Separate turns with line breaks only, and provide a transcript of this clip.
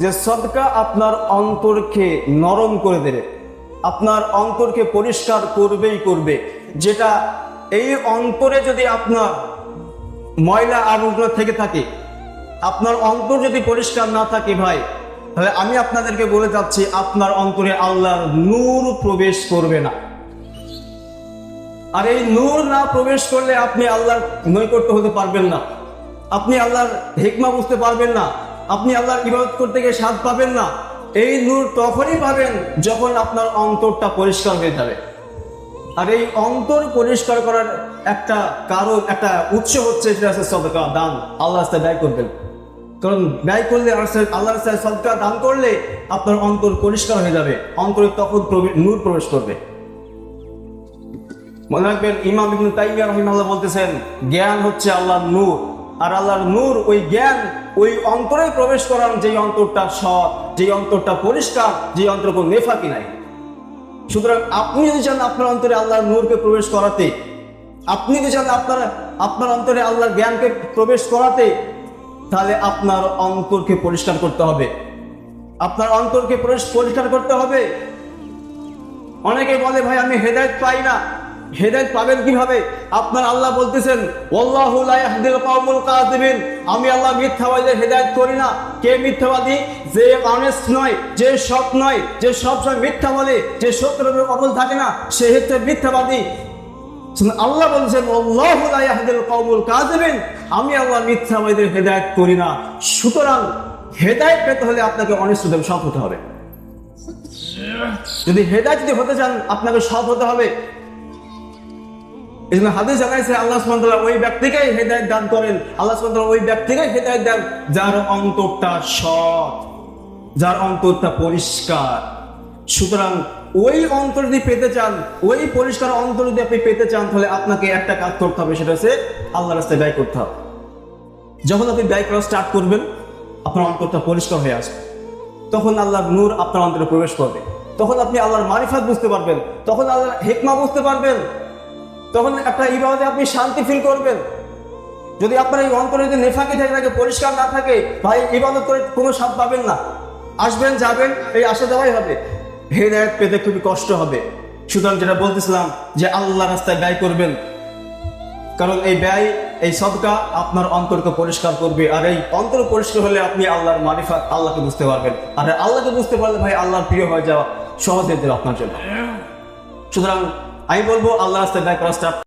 যে সদকা আপনার অন্তরকে নরম করে দেবে, আপনার অন্তরকে পরিষ্কার করবেই করবে। যেটা এই অন্তরে যদি আপনার ময়লা আবর্জনা থেকে থাকে, আপনার অন্তর যদি পরিষ্কার না থাকে ভাই, তাহলে আমি আপনাদেরকে বলে যাচ্ছি আপনার অন্তরে আল্লাহর নূর প্রবেশ করবে না। আর এই নূর না প্রবেশ করলে আপনি আল্লাহর নৈকট্য হতে পারবেন না, আপনি আল্লাহর হিকমা বুঝতে পারবেন না, আপনি আল্লাহর ইবাদত করতে গিয়ে স্বাদ পাবেন না। এই নূর তখনই পাবেন যখন আপনার অন্তরটা পরিষ্কার হয়ে যাবে। আর এই অন্তর পরিষ্কার করার একটা কারণ, একটা উৎস হচ্ছে সেটা হচ্ছে সদকা, দান। আল্লাহর রাস্তায় ব্যয় করবেন, কারণ ব্যয় করলে আল্লাহর রাস্তায় সদকা দান করলে আপনার অন্তর পরিষ্কার হয়ে যাবে, অন্তরে তখন নূর প্রবেশ করবে। মনে রাখবেন, ইমাম ইবনে তাইমিয়া রাহিমাহুল্লাহ বলতেছেন, জ্ঞান হচ্ছে আল্লাহর নূর, আর আল্লাহর নূর ওই জ্ঞান ওই অন্তরে প্রবেশ করান যেই অন্তরটা সৎ, যেই অন্তরটা পরিষ্কার, যে অন্তর কোনো নেফাকি নাই। সুতরাং আপনি যদি চান আপনার অন্তরে আল্লাহর নূরকে প্রবেশ করাতে, আপনি যদি চান আপনার অন্তরে আল্লাহর জ্ঞানকে প্রবেশ করাতে, তাহলে আপনার অন্তরকে পরিষ্কার করতে হবে, আপনার অন্তরকে পরিষ্কার করতে হবে। অনেকে বলে, ভাই আমি হেদায়েত পাই না। হেদায়েত পাবেন কিভাবে? আপনার আল্লাহ বলতেছেন, ওয়াল্লাহু লা ইয়াহদিল কওমুল কাযিবিন, আমি আল্লাহ মিথ্যাবাদীদের হেদায়েত করি না। কে মিথ্যাবাদী? যে অনেস্ট নয়, যে সৎ নয়, যে সবসময় মিথ্যা বলে, যে সত্যের উপর অটল থাকে না, সে হচ্ছে মিথ্যাবাদী। আল্লাহ বলছেন, ওয়াল্লাহু লা ইয়াহদিল কওমুল কাযিবিন, আমি আল্লাহ মিথ্যাবাদীদের হেদায়েত করি না। সুতরাং হেদায়েত পেতে হলে আপনাকে অনেস্ট হতে হবে, সৎ হতে হবে। যদি হেদায়েত হতে চান, আপনাকে সৎ হতে হবে। এই জন্য হাদিস জানাইছে, আল্লাহ সুবহানাহু ওয়া তাআলা ওই ব্যক্তিকেই হেদায়েত দান করেন, আল্লাহ সুবহানাহু ওয়া তাআলা ওই ব্যক্তিকেই হেদায়েত দেন যার অন্তরটা সৎ, যার অন্তরটা পরিষ্কার। সুতরাং ওই অন্তর যদি পেতে চান, ওই পরিষ্কার অন্তর যদি আপনি পেতে চান, তাহলে আপনাকে একটা কাজ করতে হবে, সেটা হচ্ছে আল্লাহর রাস্তায় ব্যয় করতে হবে। যখন আপনি ব্যয় করা স্টার্ট করবেন, আপনার অন্তরটা পরিষ্কার হয়ে আসবে, তখন আল্লাহর নূর আপনার অন্তরে প্রবেশ করবে, তখন আপনি আল্লাহর মারিফাত বুঝতে পারবেন, তখন আল্লাহর হিকমা বুঝতে পারবেন, তখন একটা ইবাদতে আপনি শান্তি ফিল করবেন। যদি আপনার এই অন্তরে যদি নেফাকি থাকে, পরিষ্কার না থাকে, ভাই ইবাদত করে কোনো স্বাদ পাবেন না। আসবেন যাবেন, এই আসা যাওয়াই হবে, হেদায়েত পেতে খুবই কষ্ট হবে। সুতরাং যেটা বলতেছিলাম, যে আল্লাহর রাস্তায় ব্যয় করবেন, কারণ এই ব্যয়, এই সদকা আপনার অন্তরকে পরিষ্কার করবে। আর এই অন্তর পরিষ্কার হলে আপনি আল্লাহর মারিফাত, আল্লাহকে বুঝতে পারবেন। আর আল্লাহকে বুঝতে পারলে ভাই আল্লাহর প্রিয় হয়ে যাওয়া সহজ হয়ে যাবে আপনার জন্য। সুতরাং আমি বলবো, আল্লাহর রাস্তায় ব্যয় করা স্টার্ট